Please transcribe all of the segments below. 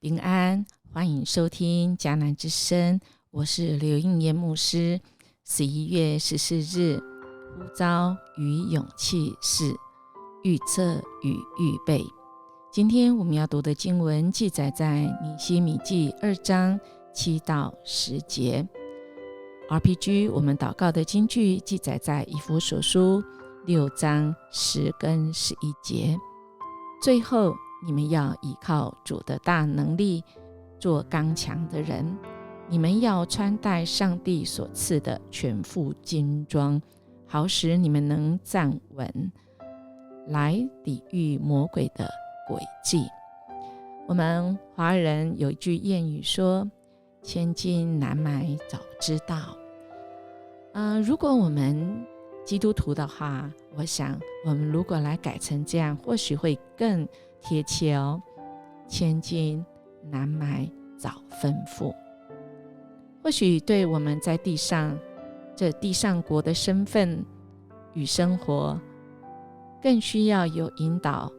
平安，欢迎收听迦南之声，我是刘应妍牧师。11月14日，呼召与勇气是预测与预备。今天我们要读的经文记载在尼希米记2章7到10节。RPG 我们祷告的金句记载在以弗所书6章10跟11节。最后，你们要依靠主的大能力，做刚强的人。你们要穿戴上帝所赐的全副军装，好使你们能站稳，来抵御魔鬼的诡计。我们华人有一句谚语说，千金难买早知道。如果我们基督徒的话，我想我们如果来改成这样，或许会更贴切哦。千金难买早吩咐。或许对我们在地上这地上国的身份与生活，更需要有引导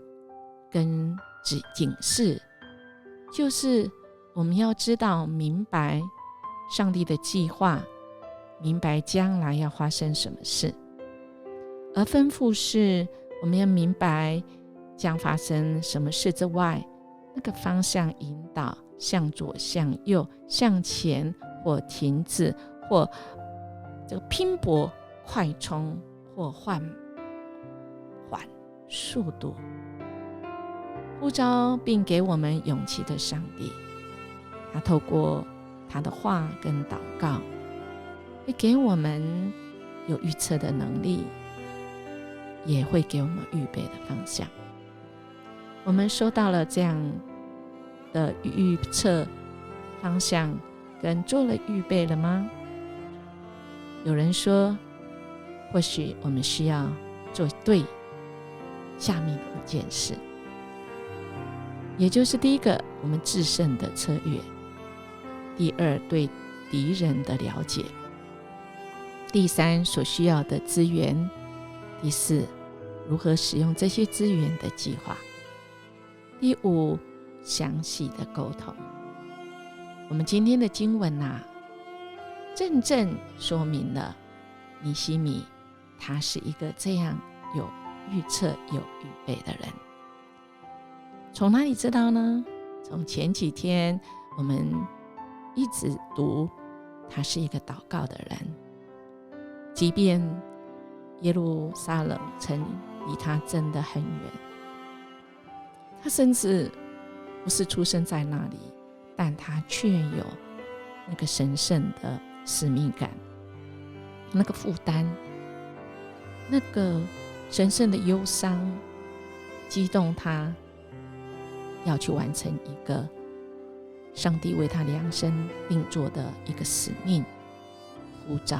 跟警示，就是我们要知道明白上帝的计划，明白将来要发生什么事。而吩咐是我们要明白将发生什么事之外，那个方向引导，向左向右，向前或停止，或这个拼搏快冲，或缓速度。呼召并给我们勇气的上帝，他透过他的话跟祷告，会给我们有预测的能力，也会给我们预备的方向。我们收到了这样的预测方向跟做了预备了吗？有人说，或许我们需要做对下面的5件事，也就是第一个，我们制胜的策略；第二，对敌人的了解；第三，所需要的资源；第四，如何使用这些资源的计划；第五，详细的沟通。我们今天的经文正正说明了尼希米他是一个这样有预测有预备的人。从哪里知道呢？从前几天我们一直读，他是一个祷告的人，即便耶路撒冷城离他真的很远，他甚至不是出生在那里，但他却有那个神圣的使命感，那个负担，那个神圣的忧伤，激动他要去完成一个上帝为他量身定做的一个使命呼召。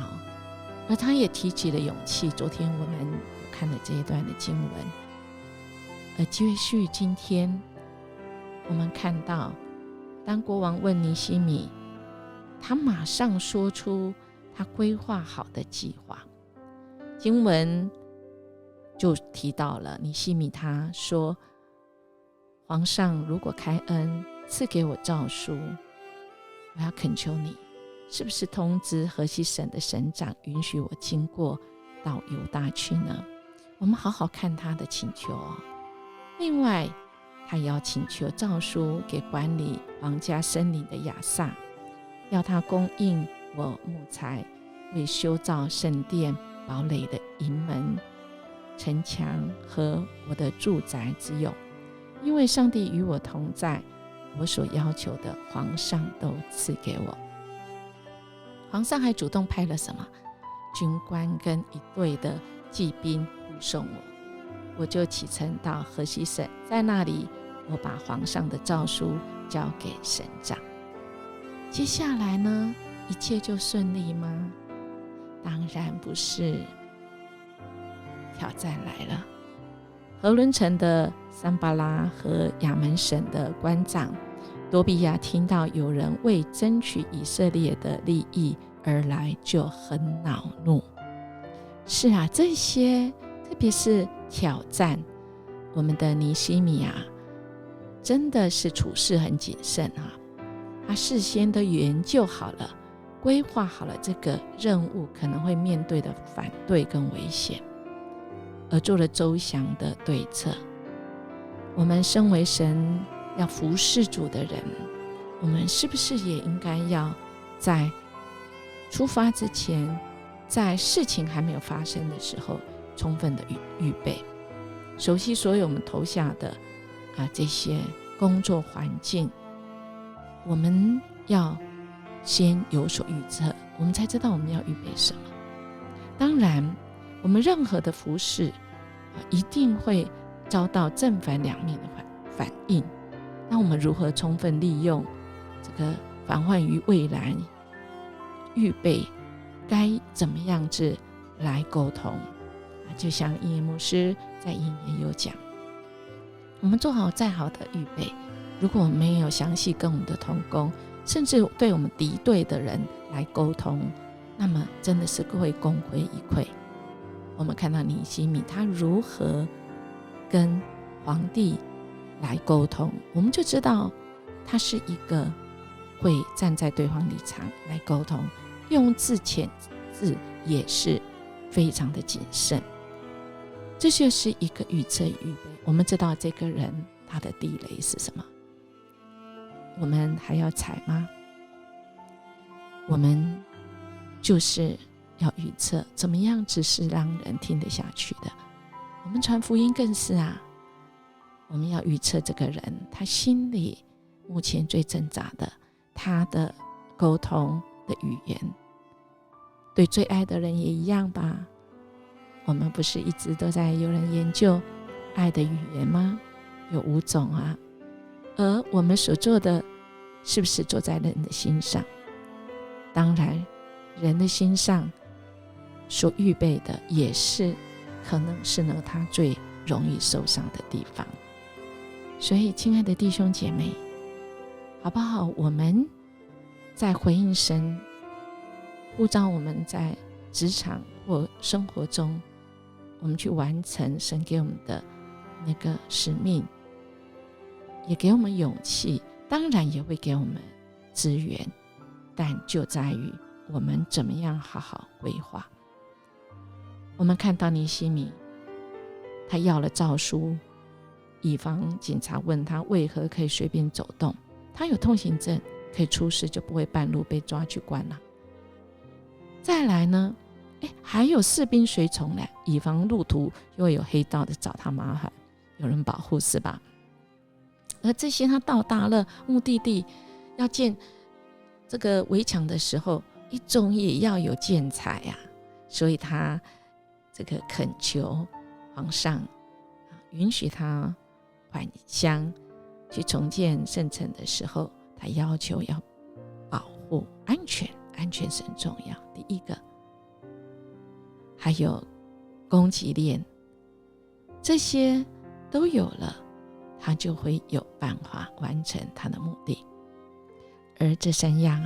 而他也提起了勇气，昨天我们有看了这一段的经文。而接续今天我们看到，当国王问尼希米，他马上说出他规划好的计划。经文就提到了尼希米，他说，皇上如果开恩赐给我诏书，我要恳求你，是不是通知河西省的省长，允许我经过到犹大去呢？我们好好看他的请求哦。另外，他也要请求诏书给管理皇家森林的亚萨，要他供应我木材，为修造圣殿堡垒的营门、城墙和我的住宅之用。因为上帝与我同在，我所要求的皇上都赐给我。皇上还主动派了什么军官跟一队的骑兵护送我就启程到河西省，在那里我把皇上的诏书交给省长。接下来呢，一切就顺利吗？当然不是，挑战来了。何伦城的桑巴拉和亚门省的官长多比亚听到有人为争取以色列的利益而来，就很恼怒。是啊，这些特别是挑战我们的尼希米真的是处事很谨慎他事先都研究好了，规划好了这个任务可能会面对的反对跟危险，而做了周详的对策。我们身为神要服侍主的人，我们是不是也应该要在出发之前，在事情还没有发生的时候充分的预备，熟悉所有我们投下的这些工作环境，我们要先有所预测，我们才知道我们要预备什么。当然我们任何的服事一定会遭到正反两面的反应，那我们如何充分利用这个防患于未然，预备该怎么样子来沟通就像英言牧师在引言有讲，我们做好再好的预备，如果我们没有详细跟我们的同工甚至对我们敌对的人来沟通，那么真的是会功亏一篑。我们看到尼西米他如何跟皇帝来沟通，我们就知道他是一个会站在对方立场来沟通，用字遣字也是非常的谨慎。这就是一个预测预备，我们知道这个人他的地雷是什么，我们还要踩吗？我们就是要预测怎么样子是让人听得下去的。我们传福音更是我们要预测这个人他心里目前最挣扎的，他的沟通的语言。对最爱的人也一样吧，我们不是一直都在有人研究爱的语言吗？有5种而我们所做的是不是做在人的心上？当然人的心上所预备的也是可能是他最容易受伤的地方。所以亲爱的弟兄姐妹，好不好我们在回应神呼召我们在职场或生活中，我们去完成神给我们的那个使命，也给我们勇气，当然也会给我们资源，但就在于我们怎么样好好规划。我们看到尼西米他要了诏书，以防警察问他为何可以随便走动，他有通行证可以出示，就不会半路被抓去关了。再来呢还有士兵随从来，以防路途又有黑道的找他麻烦，有人保护是吧？而这些他到达了目的地，要建这个围墙的时候，总也要有建材所以他这个恳求皇上允许他返乡去重建圣城的时候，他要求要保护安全，安全是很重要。第一个还有供给链，这些都有了，他就会有办法完成他的目的。而这3样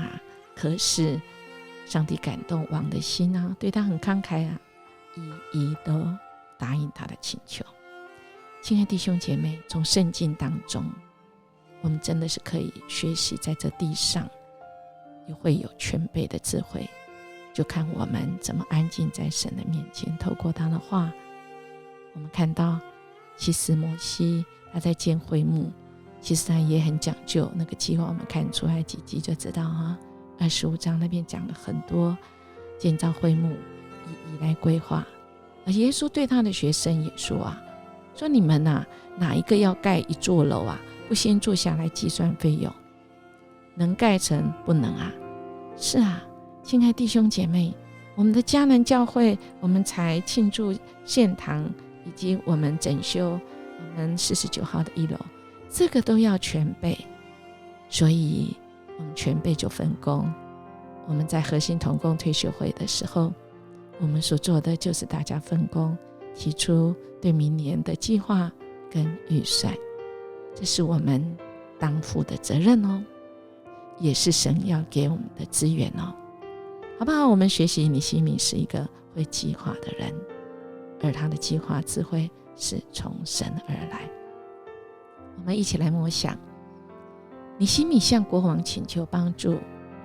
可是上帝感动王的心对他很慷慨一一都答应他的请求。亲爱弟兄姐妹，从圣经当中我们真的是可以学习，在这地上也会有全备的智慧，就看我们怎么安静在神的面前，透过他的话。我们看到其实摩西他在建会幕，其实他也很讲究那个计划，我们看出来几集就知道25章那边讲了很多建造会幕一一来规划。而耶稣对他的学生也说你们哪一个要盖一座楼不先坐下来计算费用，能盖成不能是亲爱弟兄姐妹，我们的迦南教会，我们才庆祝献堂，以及我们整修我们49号的1楼，这个都要全备。所以我们全备就分工。我们在核心同工退休会的时候，我们所做的就是大家分工，提出对明年的计划跟预算，这是我们当负的责任也是神要给我们的资源好不好？我们学习尼西米是一个会计划的人，而他的计划智慧是从神而来。我们一起来默想，尼希米向国王请求帮助，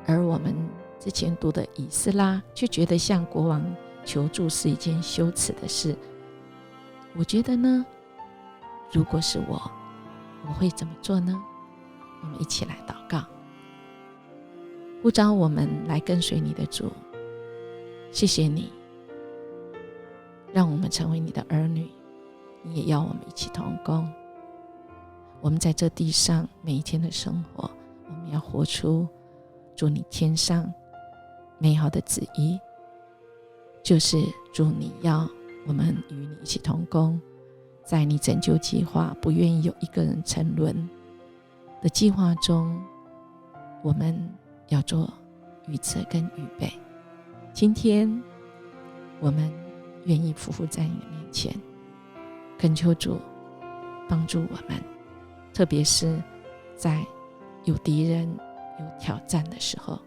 而我们之前读的以斯拉却觉得向国王求助是一件羞耻的事。我觉得呢，如果是我会怎么做呢？我们一起来祷告。呼召我们来跟随你的主，谢谢你让我们成为你的儿女，你也要我们一起同工。我们在这地上每一天的生活，我们要活出主你天上美好的旨意，就是主你要我们与你一起同工，在你拯救计划不愿意有一个人沉沦的计划中，我们要做预测跟预备。今天我们愿意匍匐在你的面前，恳求主帮助我们，特别是在有敌人有挑战的时候，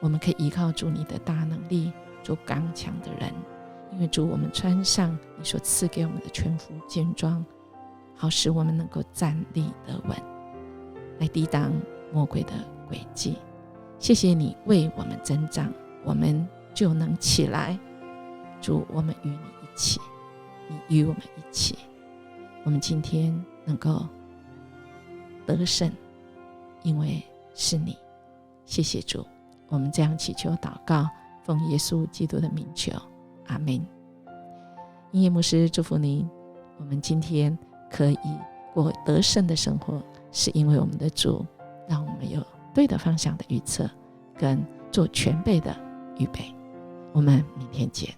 我们可以依靠主你的大能力，做刚强的人。因为主，我们穿上你所赐给我们的全副军装，好使我们能够站立得稳，来抵挡魔鬼的诡计。谢谢你为我们增长，我们就能起来。主，我们与你一起，你与我们一起，我们今天能够得胜，因为是你。谢谢主，我们这样祈求祷告，奉耶稣基督的名求，阿们。音乐牧师祝福您，我们今天可以过得胜的生活，是因为我们的主让我们有对的方向的预测，跟做全备的预备。我们明天见。